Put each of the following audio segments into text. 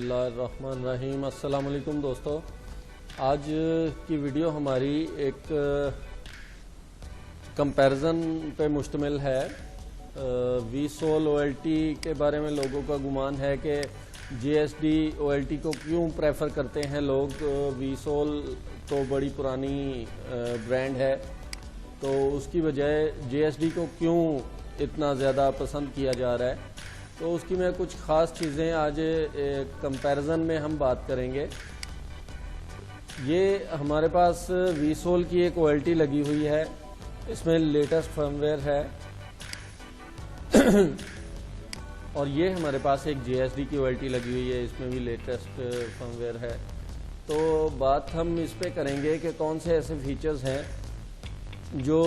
बिस्मिल्लाहिर्रहमानिर्रहीम। अस्सलाम वालेकुम दोस्तों, आज की वीडियो हमारी एक कंपैरिजन पे मुश्तमिल है। वीसोल ओएलटी के बारे में लोगों का गुमान है कि जीएसडी ओएलटी को क्यों प्रेफर करते हैं लोग। वीसोल तो बड़ी पुरानी ब्रांड है, तो उसकी बजाय जीएसडी को क्यों इतना ज़्यादा पसंद किया जा रहा है, तो उसकी मैं कुछ ख़ास चीज़ें आज कंपैरिजन में हम बात करेंगे। ये हमारे पास वीसोल की एक ओएलटी लगी हुई है, इसमें लेटेस्ट फर्मवेयर है और ये हमारे पास एक जीएसडी की ओएलटी लगी हुई है, इसमें भी लेटेस्ट फर्मवेयर है। तो बात हम इस पे करेंगे कि कौन से ऐसे फीचर्स हैं जो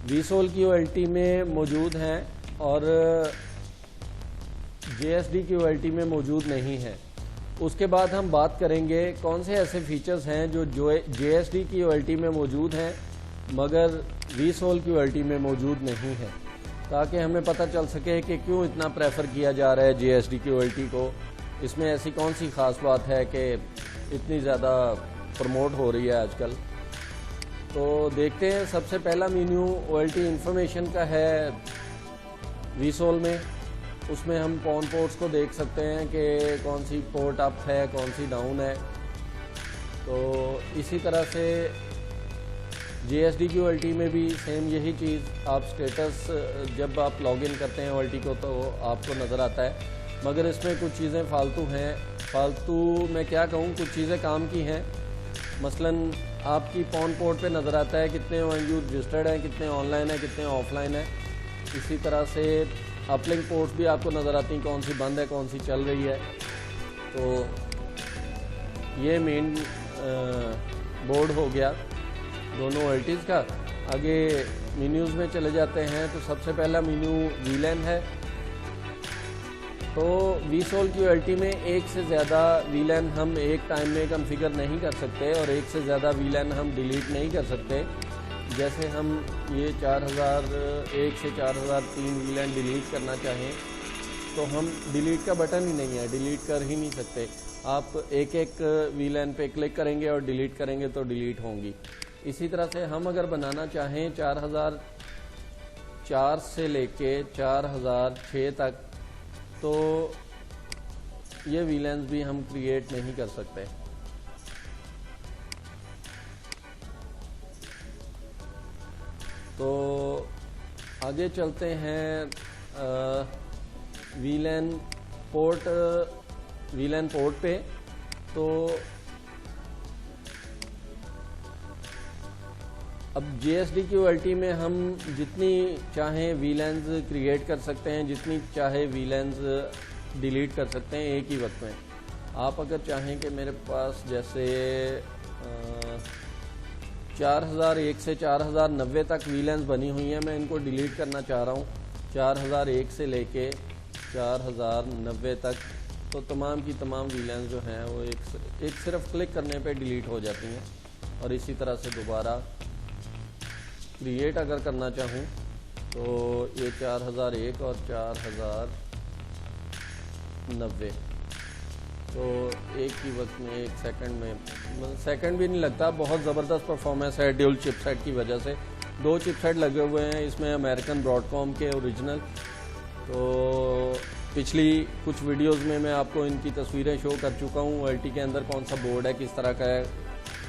वीसोल की ओएलटी में मौजूद हैं और जीएसडी की ओएलटी में मौजूद नहीं है। उसके बाद हम बात करेंगे कौन से ऐसे फीचर्स हैं जो जीएसडी की ओएलटी में मौजूद हैं मगर वीसोल की ओएलटी में मौजूद नहीं है, ताकि हमें पता चल सके कि क्यों इतना प्रेफर किया जा रहा है जीएसडी की ओएलटी को। इसमें ऐसी कौन सी ख़ास बात है कि इतनी ज़्यादा प्रमोट हो रही है आजकल। तो देखते हैं। सबसे पहला मेन्यू ओएलटी इंफॉर्मेशन का है वीसोल में। उसमें हम पॉन पोर्ट्स को देख सकते हैं कि कौन सी पोर्ट अप है, कौन सी डाउन है। तो इसी तरह से जीएसडी की ओएलटी में भी सेम यही चीज़, आप स्टेटस जब आप लॉगिन करते हैं ओएलटी को तो आपको नज़र आता है, मगर इसमें कुछ चीज़ें फालतू हैं। फालतू मैं क्या कहूँ, कुछ चीज़ें काम की हैं। मसलन आपकी पॉन पोर्ट पे नज़र आता है कितने ओएनयू रजिस्टर्ड हैं, कितने ऑनलाइन है, कितने ऑफलाइन है। इसी तरह से अपलिंक पोर्ट्स भी आपको नज़र आती हैं, कौन सी बंद है, कौन सी चल रही है। तो ये मेन बोर्ड हो गया दोनों ओएलटीज़ का। आगे मेन्यूज़ में चले जाते हैं। तो सबसे पहला मेन्यू वीलैन है। तो वीसोल की ओएलटी में एक से ज़्यादा वीलैन हम एक टाइम में कॉन्फ़िगर नहीं कर सकते और एक से ज़्यादा वीलैन हम डिलीट नहीं कर सकते। जैसे हम ये 4001 से 4003 वीलैन डिलीट करना चाहें तो हम डिलीट का बटन ही नहीं है, डिलीट कर ही नहीं सकते। आप एक एक वीलैन पे क्लिक करेंगे और डिलीट करेंगे तो डिलीट होंगी। इसी तरह से हम अगर बनाना चाहें 4004 से लेके 4006 तक, तो ये वीलैंस भी हम क्रिएट नहीं कर सकते। तो आगे चलते हैं वीलैन पोर्ट पे। तो अब जीएसडी की ओएलटी में हम जितनी चाहें वीलैंस क्रिएट कर सकते हैं, जितनी चाहे वीलैंस डिलीट कर सकते हैं एक ही वक्त में। आप अगर चाहें कि मेरे पास जैसे 4001 से 4090 तक वीलैंस बनी हुई हैं, मैं इनको डिलीट करना चाह रहा हूँ 4001 से लेके 4090 तक, तो तमाम की तमाम वीलैंस जो हैं वो एक सिर्फ क्लिक करने पे डिलीट हो जाती हैं। और इसी तरह से दोबारा क्रिएट अगर करना चाहूँ तो ये 4001 और 4090, तो एक ही वक्त में, एक सेकंड में, सेकंड भी नहीं लगता। बहुत ज़बरदस्त परफॉर्मेंस है ड्यूल चिपसेट की वजह से। 2 चिपसेट लगे हुए हैं इसमें, अमेरिकन ब्रॉडकॉम के ओरिजिनल। तो पिछली कुछ वीडियोस में मैं आपको इनकी तस्वीरें शो कर चुका हूँ। ओएलटी के अंदर कौन सा बोर्ड है, किस तरह का है,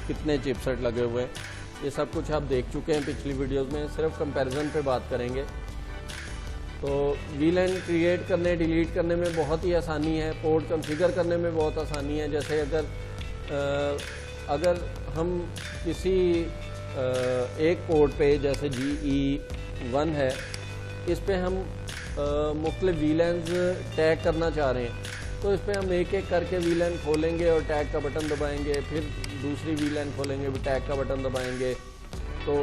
कितने चिपसेट लगे हुए हैं, ये सब कुछ आप देख चुके हैं पिछली वीडियोस में। सिर्फ कंपैरिजन पे बात करेंगे। तो वीलैन क्रिएट करने, डिलीट करने में बहुत ही आसानी है, पोर्ट कॉन्फ़िगर करने में बहुत आसानी है। जैसे अगर हम किसी एक पोर्ट पे, जैसे GE1 है, इस पे हम मुख्तलिफ वीलैंस टैग करना चाह रहे हैं, तो इस पे हम एक एक करके वीलैन खोलेंगे और टैग का बटन दबाएंगे, फिर दूसरी वीलैन खोलेंगे, टैग का बटन दबाएंगे, तो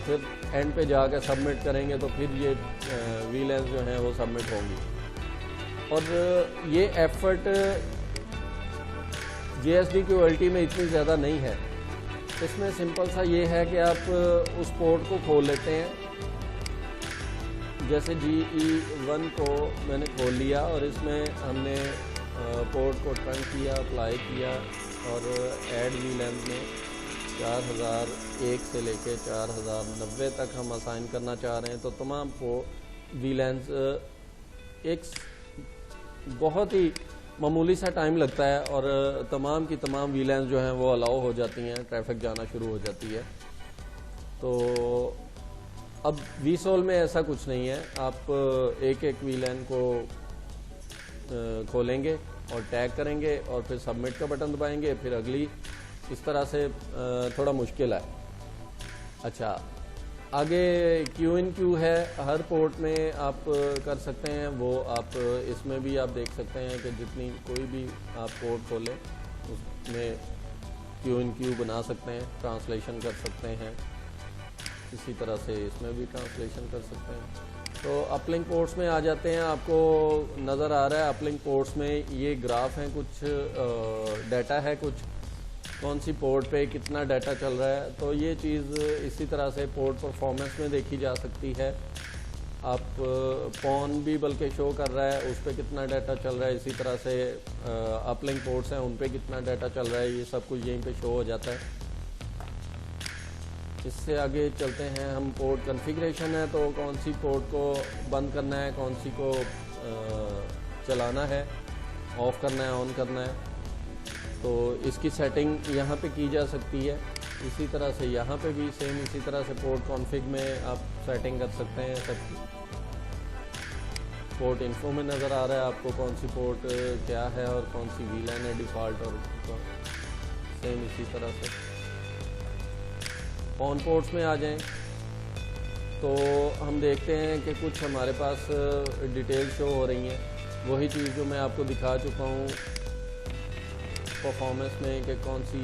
फिर एंड पे जाकर सबमिट करेंगे, तो फिर ये वीलैंस जो हैं वो सबमिट होंगी। और ये एफर्ट जीएसडी की ओएलटी में इतनी ज़्यादा नहीं है। इसमें सिंपल सा ये है कि आप उस पोर्ट को खोल लेते हैं, जैसे GE1 को मैंने खोल लिया और इसमें हमने पोर्ट को ट्रंक किया, अप्लाई किया और ऐड वी लेंथ में 4001 से लेके 4090 तक हम असाइन करना चाह रहे हैं। तो तमाम वी लेंस एक बहुत ही मामूली सा टाइम लगता है और तमाम की तमाम वी लेंस जो हैं वो अलाउ हो जाती हैं, ट्रैफिक जाना शुरू हो जाती है। तो अब VSOL में ऐसा कुछ नहीं है, आप एक एक वी लेन को खोलेंगे और टैग करेंगे और फिर सबमिट का बटन दबाएंगे, फिर अगली, इस तरह से थोड़ा मुश्किल है। अच्छा, आगे Q-in-Q है, हर पोर्ट में आप कर सकते हैं वो। आप इसमें भी आप देख सकते हैं कि जितनी कोई भी आप पोर्ट खोलें उसमें Q-in-Q बना सकते हैं, ट्रांसलेशन कर सकते हैं। इसी तरह से इसमें भी ट्रांसलेशन कर सकते हैं। तो अपलिंक पोर्ट्स में आ जाते हैं। आपको नज़र आ रहा है अपलिंक पोर्ट्स में ये ग्राफ हैं, कुछ डाटा है, कुछ कौन सी पोर्ट पे कितना डाटा चल रहा है। तो ये चीज़ इसी तरह से पोर्ट परफॉर्मेंस में देखी जा सकती है। आप पॉन भी बल्कि शो कर रहा है, उस पर कितना डाटा चल रहा है। इसी तरह से अपलिंक पोर्ट्स हैं, उन पे कितना डाटा चल रहा है, ये सब कुछ यहीं पे शो हो जाता है। इससे आगे चलते हैं हम। पोर्ट कॉन्फ़िगरेशन है, तो कौन सी पोर्ट को बंद करना है, कौन सी को चलाना है, ऑफ़ करना है, ऑन करना है। तो इसकी सेटिंग यहाँ पे की जा सकती है। इसी तरह से यहाँ पे भी सेम इसी तरह से पोर्ट कॉन्फ़िग में आप सेटिंग कर सकते हैं सबकी। पोर्ट इन्फो में नज़र आ रहा है आपको कौन सी पोर्ट क्या है और कौन सी VLAN है डिफ़ॉल्ट, और सेम इसी तरह से। ऑन पोर्ट्स में आ जाएं तो हम देखते हैं कि कुछ हमारे पास डिटेल शो हो रही हैं। वही चीज़ जो मैं आपको दिखा चुका हूँ परफॉर्मेंस में कि कौन सी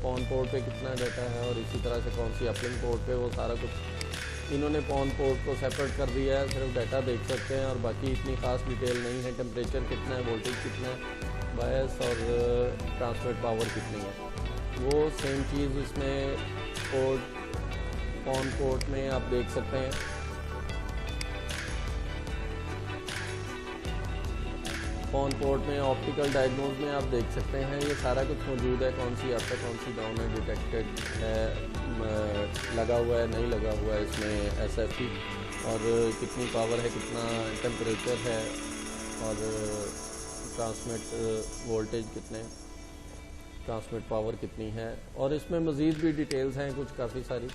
पॉन पोर्ट पे कितना डाटा है और इसी तरह से कौन सी अपलिंक पोर्ट पे, वो सारा कुछ इन्होंने पॉन पोर्ट को सेपरेट कर दिया है। सिर्फ डाटा देख सकते हैं और बाकी इतनी ख़ास डिटेल नहीं है। टेम्परेचर कितना है, वोल्टेज कितना है, बायस और ट्रांसमिट पावर कितनी है, वो सेम चीज़ इसमें पॉन पोर्ट में आप देख सकते हैं। पॉन पोर्ट में ऑप्टिकल डायग्नोज में आप देख सकते हैं, ये सारा कुछ मौजूद है। कौन सी अप है, कौन सी डाउन है, डिटेक्टेड है, लगा हुआ है, नहीं लगा हुआ है इसमें SFP, और कितनी पावर है, कितना टेम्परेचर है, और ट्रांसमिट वोल्टेज कितने, ट्रांसमिट पावर कितनी है। और इसमें मज़ीद भी डिटेल्स हैं कुछ काफ़ी सारी,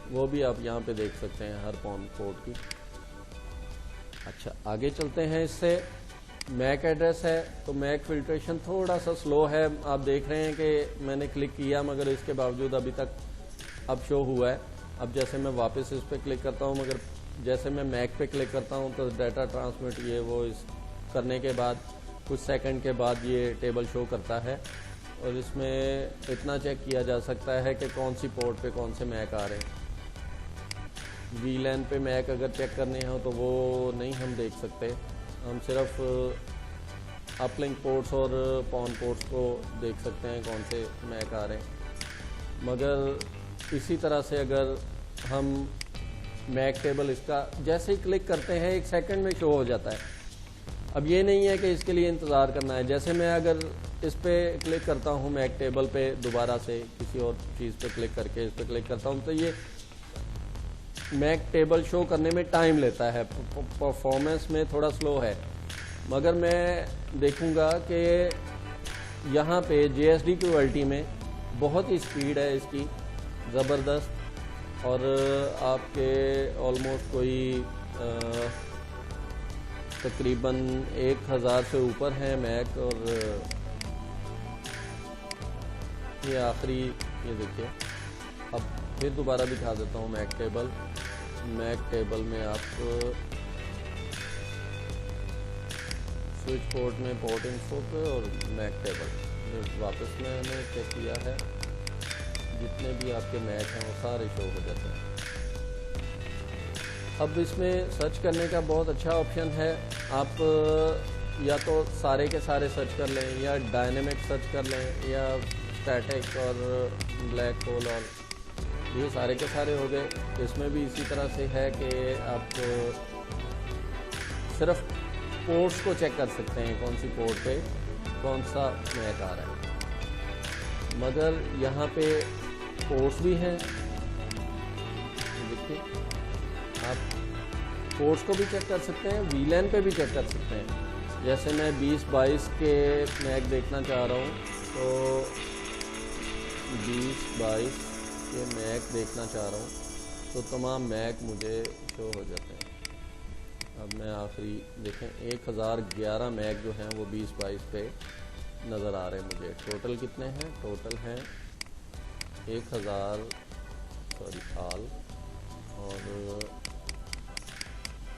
वो भी आप यहाँ पे देख सकते हैं हर पॉन पोर्ट की। अच्छा, आगे चलते हैं। इससे मैक एड्रेस है, तो मैक फिल्ट्रेशन थोड़ा सा स्लो है। आप देख रहे हैं कि मैंने क्लिक किया मगर इसके बावजूद अभी तक अब शो हुआ है। अब जैसे मैं वापस इस पर क्लिक करता हूँ, मगर जैसे मैं मैक पे क्लिक करता हूँ तो डाटा ट्रांसमिट ये वो इस करने के बाद कुछ सेकंड के बाद ये टेबल शो करता है। और इसमें इतना चेक किया जा सकता है कि कौन सी पोर्ट पे कौन से मैक आ रहे हैं। VLAN पे मैक अगर चेक करने हो तो वो नहीं हम देख सकते, हम सिर्फ अपलिंक पोर्ट्स और पॉन पोर्ट्स को देख सकते हैं कौन से मैक आ रहे हैं। मगर इसी तरह से अगर हम मैक टेबल इसका जैसे ही क्लिक करते हैं 1 सेकंड में शो हो जाता है। अब ये नहीं है कि इसके लिए इंतज़ार करना है। जैसे मैं अगर इस पर क्लिक करता हूँ मैक टेबल पे, दोबारा से किसी और चीज़ पे क्लिक करके इस पर क्लिक करता हूँ, तो ये मैक टेबल शो करने में टाइम लेता है, परफॉर्मेंस में थोड़ा स्लो है। मगर मैं देखूँगा कि यहाँ पे JSD क्वालिटी में बहुत ही स्पीड है इसकी ज़बरदस्त, और आपके ऑलमोस्ट कोई तकरीबन 1000 से ऊपर है मैक। और ये आखिरी, ये देखिए, अब फिर दोबारा दिखा देता हूँ मैक टेबल। मैक टेबल में आप स्विच पोर्ट में पोर्ट इन्फो पे और मैक टेबल वापस मैंने चेक किया है, जितने भी आपके मैक हैं वो सारे शो हो जाते हैं। अब इसमें सर्च करने का बहुत अच्छा ऑप्शन है। आप या तो सारे के सारे सर्च कर लें, या डायनेमिक सर्च कर लें, या स्टैटिक और ब्लैक होल, और ये सारे के सारे हो गए। इसमें भी इसी तरह से है कि आप सिर्फ पोर्ट्स को चेक कर सकते हैं, कौन सी पोर्ट पे कौन सा मैक आ रहा है। मगर यहाँ पे पोर्ट्स भी हैं, देखिए आप पोर्ट्स को भी चेक कर सकते हैं, वीलैन पे भी चेक कर सकते हैं। जैसे मैं 20-22 के मैक देखना चाह रहा हूँ, तो 20-22 के मैक देखना चाह रहा हूँ, तो तमाम मैक मुझे शो हो जाते हैं। अब मैं आखिरी देखें 1011 मैक जो हैं वो 20-22 पे नज़र आ रहे हैं मुझे। टोटल कितने हैं? टोटल हैं 1000 साल, और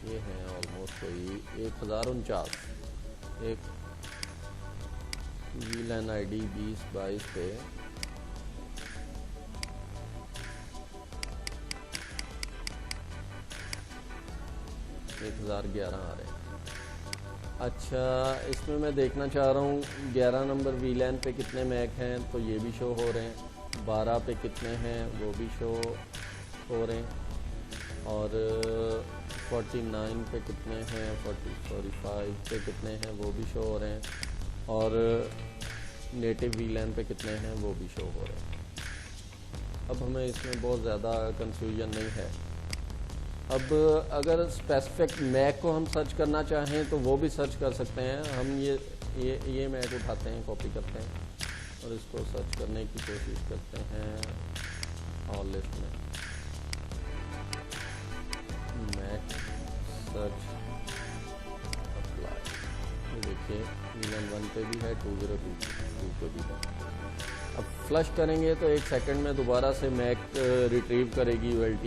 ये हैं ऑलमोस्ट कोई 1049। एक वीलैन ID 20-22 पे 1011 आ रहे हैं। अच्छा, इसमें मैं देखना चाह रहा हूँ 11 नंबर वीलैन पे कितने मैक हैं, तो ये भी शो हो रहे हैं। 12 पे कितने हैं वो भी शो हो रहे हैं, और 49 पे कितने हैं, 45 पे कितने हैं वो भी शो हो रहे हैं, और नेटिव वीलैन पे कितने हैं वो भी शो हो रहे हैं। अब हमें इसमें बहुत ज़्यादा कंफ्यूजन नहीं है। अब अगर स्पेसिफिक मैक को हम सर्च करना चाहें तो वो भी सर्च कर सकते हैं। हम ये मैक उठाते हैं, कॉपी करते हैं और इसको सर्च करने की कोशिश करते हैं ऑल लिस्ट में। मैक सर्च अप्लाई, ये देखिए वीलैन 1 पे भी है, 2022 पे भी है। अब फ्लश करेंगे तो 1 सेकंड में दोबारा से मैक रिट्रीव करेगी ULT,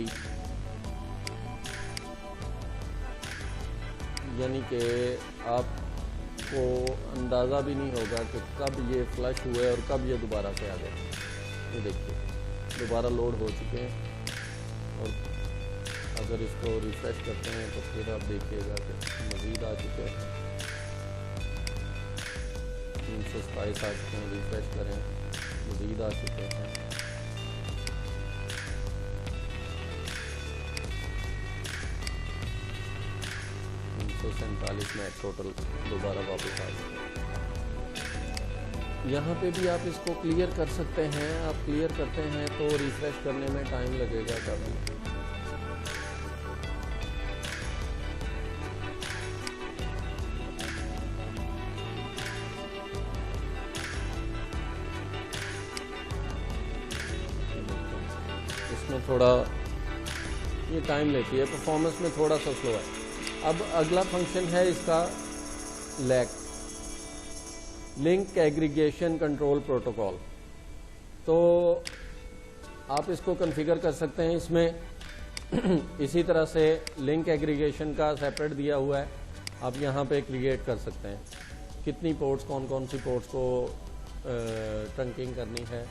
यानी कि आपको अंदाज़ा भी नहीं होगा कि कब ये फ्लश हुए और कब ये दोबारा से आ गए। ये देखिए दोबारा लोड हो चुके हैं, और अगर इसको रिफ़्रेश करते हैं तो फिर आप देखिएगा कि मज़ीद आ चुके हैं, 327 आ चुके हैं। रिफ़्रेश करें, मज़ीद आ चुके हैं। 347 मैक टोटल दोबारा वापस आ गए। यहाँ पे भी आप इसको क्लियर कर सकते हैं। आप क्लियर करते हैं तो रिफ्रेश करने में टाइम लगेगा काफ़ी। इसमें थोड़ा ये टाइम लेती है, परफॉर्मेंस में थोड़ा सा स्लो है। अब अगला फंक्शन है इसका lack, link aggregation control protocol. तो आप इसको कॉन्फ़िगर कर सकते हैं इसमें इसी तरह से लिंक एग्रीगेशन का सेपरेट दिया हुआ है, आप यहाँ पे क्रिएट कर सकते हैं कितनी पोर्ट्स, कौन कौन सी पोर्ट्स को ट्रंकिंग करनी है,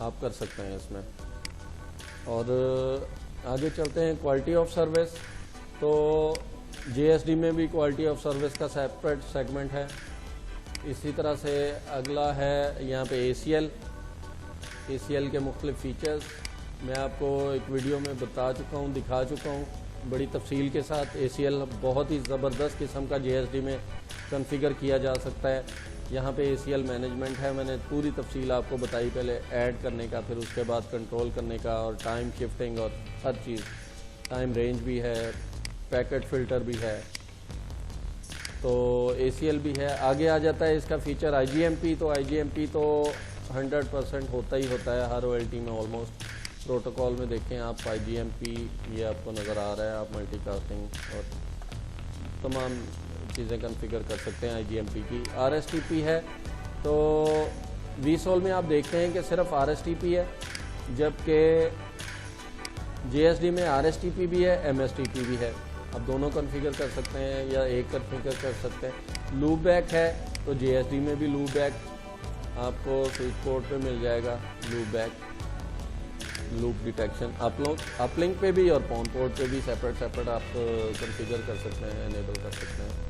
आप कर सकते हैं इसमें। और आगे चलते हैं क्वालिटी ऑफ सर्विस। तो JSD में भी क्वालिटी ऑफ सर्विस का सेपरेट सेगमेंट है। इसी तरह से अगला है यहाँ पे ACL के मुख्तलिफ फ़ीचर्स मैं आपको एक वीडियो में बता चुका हूँ, दिखा चुका हूँ बड़ी तफसील के साथ। ACL बहुत ही ज़बरदस्त किस्म का JSD में कॉन्फ़िगर किया जा सकता है। यहाँ पे ACL मैनेजमेंट है, मैंने पूरी तफसील आपको बताई पहले, ऐड करने का, फिर उसके बाद कंट्रोल करने का, और टाइम शिफ्टिंग और हर चीज़, टाइम रेंज भी है, पैकेट फ़िल्टर भी है, तो ACL भी है। आगे आ जाता है इसका फ़ीचर IGMP। तो IGMP तो 100% होता ही होता है हर OLT में ऑलमोस्ट। प्रोटोकॉल में देखें आप IGMP, ये आपको नज़र आ रहा है, आप मल्टीकास्टिंग और तमाम चीज़ें कॉन्फ़िगर कर सकते हैं IGMP की। RSTP है, तो VSOL में आप देखते हैं कि सिर्फ RSTP है, जबकि JSD में RSTP भी है, MSTP भी है। आप दोनों कॉन्फ़िगर कर सकते हैं या एक कॉन्फ़िगर कर सकते हैं। लूप बैक है, तो JSD में भी लूप बैक आपको स्विच पोर्ट पे मिल जाएगा, loop back, loop detection. Uplink पे भी और पाउंड पोर्ट पे भी सेपरेट आप कॉन्फ़िगर कर सकते हैं, इनेबल कर सकते हैं।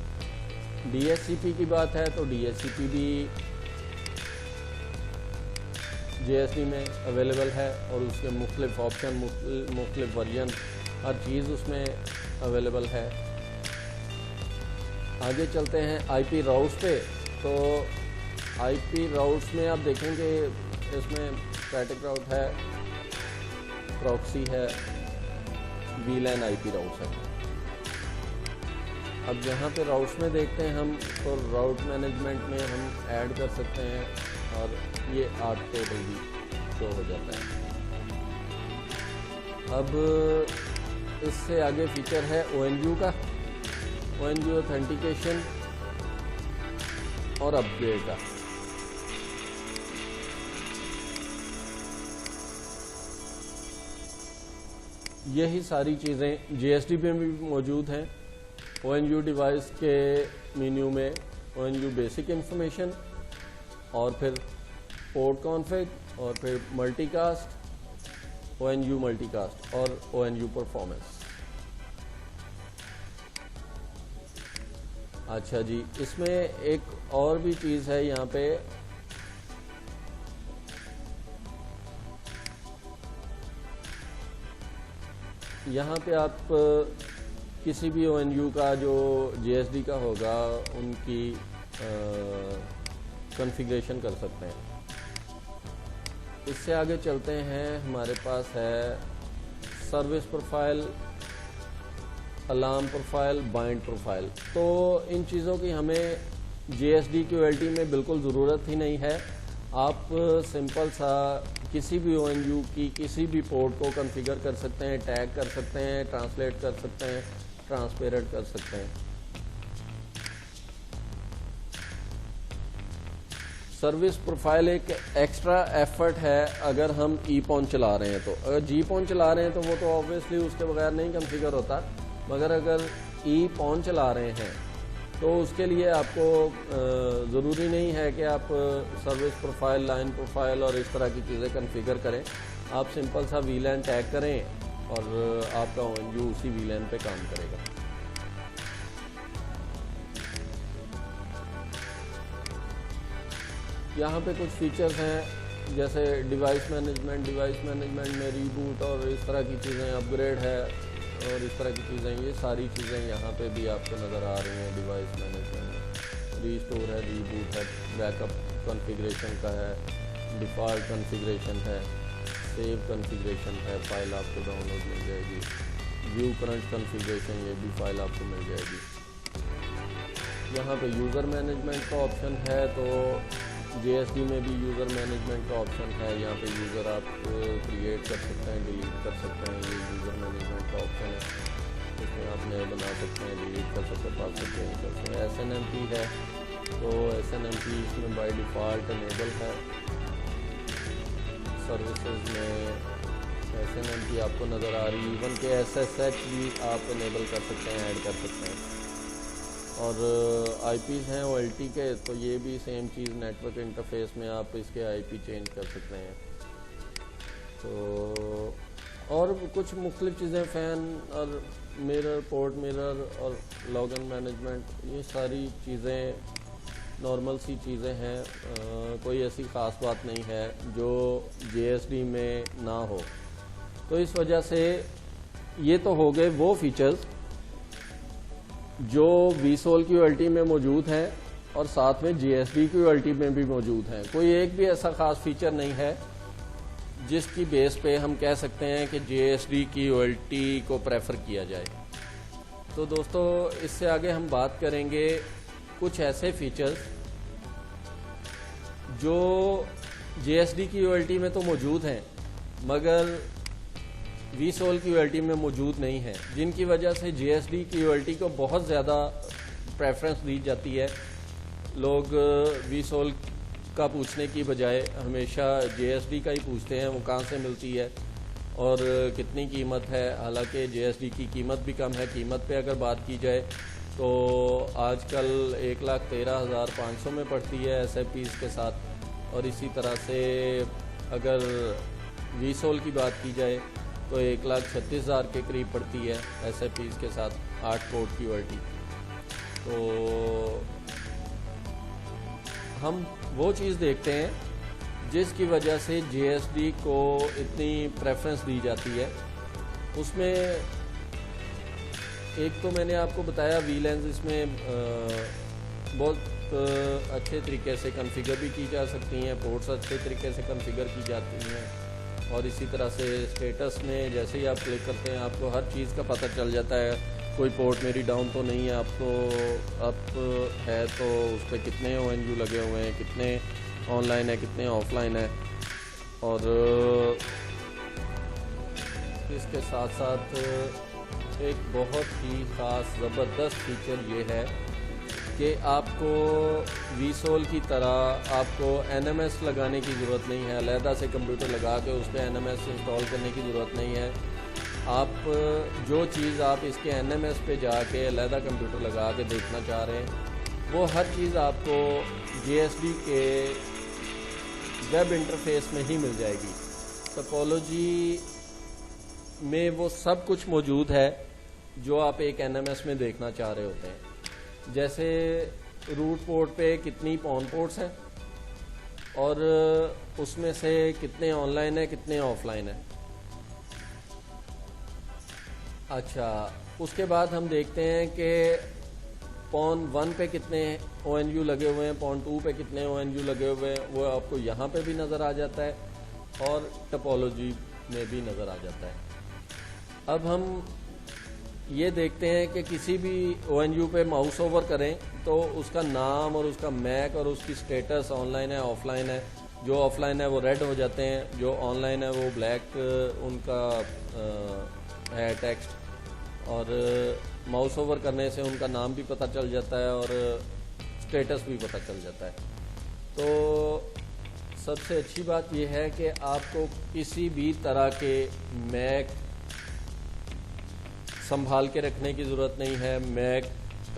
DHCP की बात है तो DHCP भी JSD में अवेलेबल है, और उसके मुख्तलिफ ऑप्शन, मुख्तलिफ वर्जन, हर चीज़ उसमें अवेलेबल है। आगे चलते हैं आईपी राउट्स पे। तो आईपी राउट्स में आप देखेंगे इसमें स्टैटिक राउट है, प्रॉक्सी है, वीलैन आईपी राउट्स है। अब यहाँ पे राउट्स में देखते हैं हम, तो राउट मैनेजमेंट में हम ऐड कर सकते हैं और ये आर्ट टेबल भी शो हो जाता है। अब इससे आगे फीचर है ONU का, ONU ऑथेंटिकेशन और अपग्रेड का। यही सारी चीज़ें GSD में भी मौजूद हैं। ONU डिवाइस के मेन्यू में ONU बेसिक इंफॉर्मेशन और फिर पोर्ट कॉन्फ़िग और फिर मल्टीकास्ट, ONU मल्टीकास्ट और ONU परफॉर्मेंस। अच्छा जी, इसमें एक और भी चीज़ है यहाँ पे, यहाँ पे आप किसी भी ONU का जो GSD का होगा उनकी कॉन्फ़िगरेशन कर सकते हैं। इससे आगे चलते हैं, हमारे पास है service profile, alarm profile, bind profile. तो इन चीज़ों की हमें GSD QLT में बिल्कुल ज़रूरत ही नहीं है। आप सिंपल सा किसी भी ONU की किसी भी पोर्ट को कॉन्फ़िगर कर सकते हैं, टैग कर सकते हैं, ट्रांसलेट कर सकते हैं, ट्रांसपेरेंट कर सकते हैं। सर्विस प्रोफाइल एक एक्स्ट्रा एफर्ट है अगर हम EPON चला रहे हैं तो। अगर GPON चला रहे हैं तो वो तो ऑब्वियसली उसके बगैर नहीं कॉन्फ़िगर होता, मगर अगर EPON चला रहे हैं तो उसके लिए आपको ज़रूरी नहीं है कि आप सर्विस प्रोफाइल, लाइन प्रोफाइल और इस तरह की चीज़ें कॉन्फ़िगर करें। आप सिंपल सा VLAN टैग करें और आपका ONU उसी VLAN पे काम करेगा। यहाँ पे कुछ फीचर्स हैं जैसे डिवाइस मैनेजमेंट में रीबूट और इस तरह की चीज़ें, अपग्रेड है और इस तरह की चीज़ें, ये सारी चीज़ें यहाँ पे भी आपको नज़र आ रही हैं। डिवाइस मैनेजमेंट, रीस्टोर है, रीबूट है, बैकअप कॉन्फ़िगरेशन का है, डिफ़ॉल्ट कॉन्फ़िगरेशन है, सेव कॉन्फ़िगरेशन है, फाइल आपको डाउनलोड मिल जाएगी, व्यू करंट कॉन्फ़िगरेशन, ये भी फाइल आपको मिल जाएगी। यहाँ पे यूज़र मैनेजमेंट का ऑप्शन है, तो GSD में भी यूज़र मैनेजमेंट का ऑप्शन है। यहाँ पे यूज़र आप क्रिएट कर सकते हैं, डिलीट कर सकते हैं, ये यूज़र मैनेजमेंट का ऑप्शन है। इसमें आप नए बना सकते हैं, डिलीट कर सकते हैं, पासवर्ड चेंज कर सकते हैं। SNMP है, तो SNMP इसमें बाय डिफ़ॉल्ट इनेबल है। सर्विसेज में SNMP आपको नज़र आ रही है, इवन के SSH भी आप इनेबल कर सकते हैं, ऐड कर सकते हैं। और IPs हैं OLT के, तो ये भी सेम चीज़, नेटवर्क इंटरफेस में आप इसके IP चेंज कर सकते हैं। तो और कुछ मुख्तलिफ चीज़ें, फ़ैन और मिरर, पोर्ट मिरर और लॉगिन मैनेजमेंट, ये सारी चीज़ें नॉर्मल सी चीज़ें हैं। कोई ऐसी ख़ास बात नहीं है जो GSD में ना हो। तो इस वजह से ये तो हो गए वो फीचर्स जो vSOL QLT में मौजूद हैं और साथ में GSD QLT में भी मौजूद हैं। कोई एक भी ऐसा ख़ास फीचर नहीं है जिसकी बेस पे हम कह सकते हैं कि GSD QLT को प्रेफर किया जाए। तो दोस्तों, इससे आगे हम बात करेंगे कुछ ऐसे फीचर्स जो GSD QLT में तो मौजूद हैं मगर vSOL QLT में मौजूद नहीं है, जिनकी वजह से GSD QLT को बहुत ज़्यादा प्रेफरेंस दी जाती है। लोग vSOL का पूछने की बजाय हमेशा GSD का ही पूछते हैं, वो कहाँ से मिलती है और कितनी कीमत है। हालांकि GSD की कीमत भी कम है। कीमत पे अगर बात की जाए तो आजकल 1,13,500 में पड़ती है SFPs के साथ, और इसी तरह से अगर vSOL की बात की जाए तो 1,36,000 के करीब पड़ती है SFPs के साथ 8 पोर्ट QLT। तो हम वो चीज़ देखते हैं जिसकी वजह से GSD को इतनी प्रेफरेंस दी जाती है। उसमें एक तो मैंने आपको बताया वी लेंस इसमें बहुत अच्छे तरीके से कॉन्फ़िगर भी की जा सकती हैं, पोर्ट्स अच्छे तरीके से कॉन्फ़िगर की जाती हैं। और इसी तरह से स्टेटस में जैसे ही आप क्लिक करते हैं आपको हर चीज़ का पता चल जाता है, कोई पोर्ट मेरी डाउन तो नहीं है, आपको अप है तो उस पर कितने ONU लगे हुए हैं, कितने ऑनलाइन है, कितने ऑफलाइन है। और इसके साथ साथ एक बहुत ही ख़ास ज़बरदस्त फीचर ये है कि आपको वीसोल की तरह आपको NMS लगाने की ज़रूरत नहीं है, अलहदा से कंप्यूटर लगा के उस पर NMS इंस्टॉल करने की ज़रूरत नहीं है। आप जो चीज़ आप इसके NMS पे जाके अलहदा कंप्यूटर लगा के देखना चाह रहे हैं वो हर चीज़ आपको JSD के वेब इंटरफेस में ही मिल जाएगी। टोपोलॉजी में वो सब कुछ मौजूद है जो आप एक NMS में देखना चाह रहे होते हैं। जैसे रूट पोर्ट पे कितनी पॉन पोर्ट्स हैं और उसमें से कितने ऑनलाइन है, कितने ऑफलाइन है। अच्छा, उसके बाद हम देखते हैं कि पॉन 1 पे कितने ONU लगे हुए हैं, पॉन 2 पे कितने ONU लगे हुए हैं, वो आपको यहाँ पे भी नज़र आ जाता है और टोपोलॉजी में भी नज़र आ जाता है। अब हम ये देखते हैं कि किसी भी ONU पे माउस ओवर करें तो उसका नाम और उसका मैक और उसकी स्टेटस ऑनलाइन है, ऑफलाइन है। जो ऑफलाइन है वो रेड हो जाते हैं, जो ऑनलाइन है वो ब्लैक उनका है टेक्स्ट। और माउस ओवर करने से उनका नाम भी पता चल जाता है और स्टेटस भी पता चल जाता है। तो सबसे अच्छी बात यह है कि आपको किसी भी तरह के मैक संभाल के रखने की ज़रूरत नहीं है, मैक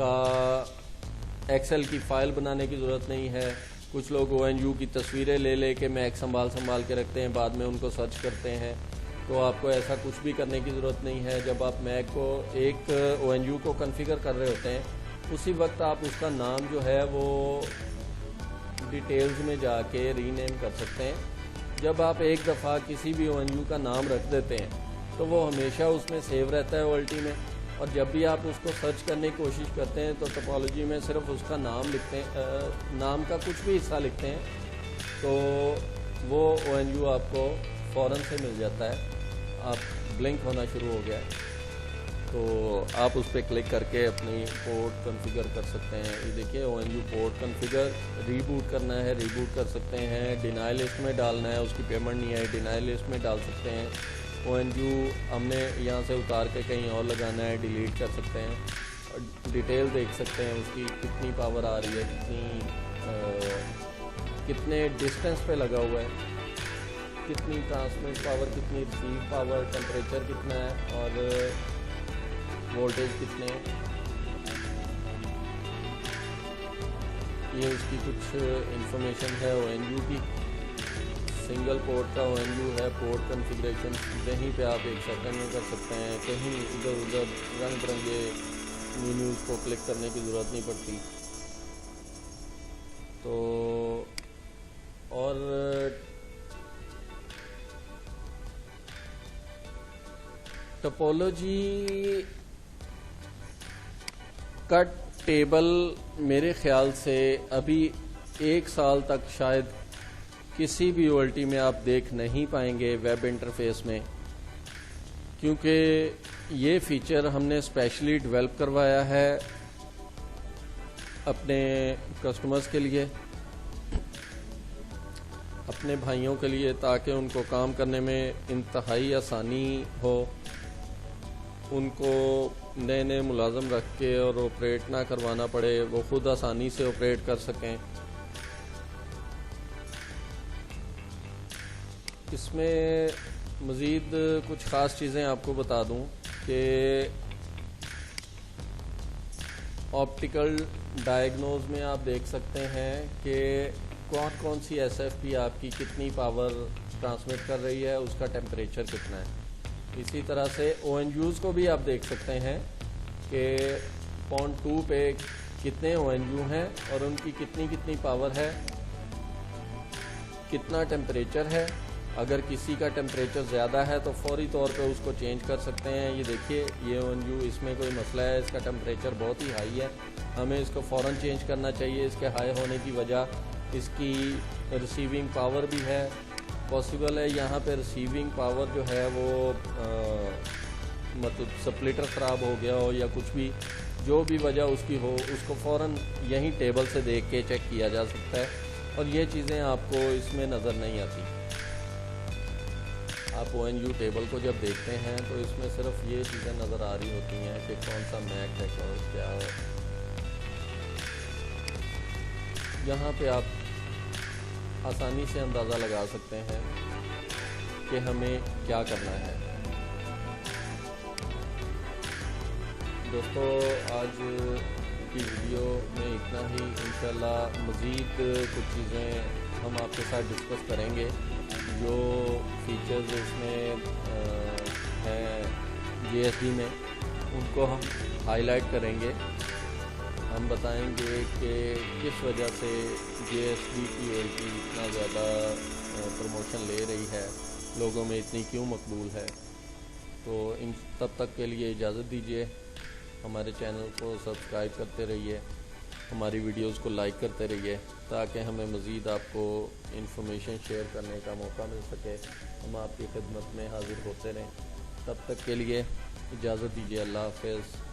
का एक्सेल की फ़ाइल बनाने की ज़रूरत नहीं है। कुछ लोग ONU की तस्वीरें ले के मैक संभाल के रखते हैं, बाद में उनको सर्च करते हैं। तो आपको ऐसा कुछ भी करने की ज़रूरत नहीं है। जब आप मैक को एक ONU को कॉन्फ़िगर कर रहे होते हैं उसी वक्त आप उसका नाम जो है वो डिटेल्स में जाके रीनेम कर सकते हैं। जब आप एक दफ़ा किसी भी ONU का नाम रख देते हैं तो वो हमेशा उसमें सेव रहता है OLT में, और जब भी आप उसको सर्च करने की कोशिश करते हैं तो टोपोलॉजी में सिर्फ उसका नाम लिखते हैं, नाम का कुछ भी हिस्सा लिखते हैं तो वो ONU आपको फ़ौरन से मिल जाता है। आप ब्लिंक होना शुरू हो गया तो आप उस पर क्लिक करके अपनी पोर्ट कॉन्फ़िगर कर सकते हैं। ये देखिए ONU पोर्ट कॉन्फ़िगर, रीबूट करना है रीबूट कर सकते हैं, डिनाई लिस्ट में डालना है, उसकी पेमेंट नहीं आई डिनाई लिस्ट में डाल सकते हैं। ONU हमने यहाँ से उतार के कहीं और लगाना है डिलीट कर सकते हैं। डिटेल देख सकते हैं उसकी कितनी पावर आ रही है, कितने डिस्टेंस पे लगा हुआ है, कितनी ट्रांसमिट पावर, कितनी रिसीव पावर, टेम्परेचर कितना है और वोल्टेज कितने। ये उसकी कुछ इंफॉर्मेशन है ONU की। सिंगल पोर्ट का ONU है, पोर्ट कॉन्फ़िगरेशन कहीं पे आप 1 सेकंड में कर सकते हैं, कहीं इधर उधर रंग बिरंगे मेन्यूज़ को क्लिक करने की ज़रूरत नहीं पड़ती। तो और टोपोलॉजी का टेबल मेरे ख्याल से अभी 1 साल तक शायद किसी भी OLT में आप देख नहीं पाएंगे वेब इंटरफेस में, क्योंकि ये फीचर हमने स्पेशली डेवलप करवाया है अपने कस्टमर्स के लिए, अपने भाइयों के लिए, ताकि उनको काम करने में इंतहाई आसानी हो, उनको नए मुलाजम रख के और ऑपरेट ना करवाना पड़े, वो खुद आसानी से ऑपरेट कर सकें। इसमें मज़ीद कुछ ख़ास चीज़ें आपको बता दूं कि ऑप्टिकल डायग्नोज में आप देख सकते हैं कि कौन सी SFP आपकी कितनी पावर ट्रांसमिट कर रही है, उसका टेम्परेचर कितना है। इसी तरह से ONUs को भी आप देख सकते हैं कि पॉइंट 2 पे कितने ONU हैं और उनकी कितनी पावर है, कितना टेम्परेचर है अगर किसी का टेम्परेचर ज़्यादा है तो फौरी तौर पे उसको चेंज कर सकते हैं। ये देखिए ये ONU, इसमें कोई मसला है, इसका टेम्परेचर बहुत ही हाई है, हमें इसको फ़ौरन चेंज करना चाहिए। इसके हाई होने की वजह इसकी रिसीविंग पावर भी है। पॉसिबल है यहाँ पे रिसीविंग पावर जो है वो मतलब स्प्लिटर ख़राब हो गया हो या कुछ भी, जो भी वजह उसकी हो, उसको फ़ौरन यहीं टेबल से देख के चेक किया जा सकता है और ये चीज़ें आपको इसमें नज़र नहीं आती। आप ONU टेबल को जब देखते हैं तो इसमें सिर्फ ये चीज़ें नज़र आ रही होती हैं कि कौन सा मैक है, कौन क्या है। यहाँ पे आप आसानी से अंदाज़ा लगा सकते हैं कि हमें क्या करना है। दोस्तों आज की वीडियो में इतना ही। इंशाल्लाह मज़ीद कुछ चीज़ें हम आपके साथ डिस्कस करेंगे। जो फीचर्स इसमें हैं JSD में, उनको हम हाईलाइट करेंगे। हम बताएंगे कि किस वजह से JSD की OLT इतना ज़्यादा प्रमोशन ले रही है, लोगों में इतनी क्यों मकबूल है। तो इन तब तक के लिए इजाज़त दीजिए। हमारे चैनल को सब्सक्राइब करते रहिए, हमारी वीडियोस को लाइक करते रहिए ताकि हमें मज़ीद आपको इन्फॉर्मेशन शेयर करने का मौका मिल सके। हम आपकी खिदमत में हाज़िर होते रहें। तब तक के लिए इजाज़त दीजिए। अल्लाह हाफ़िज़।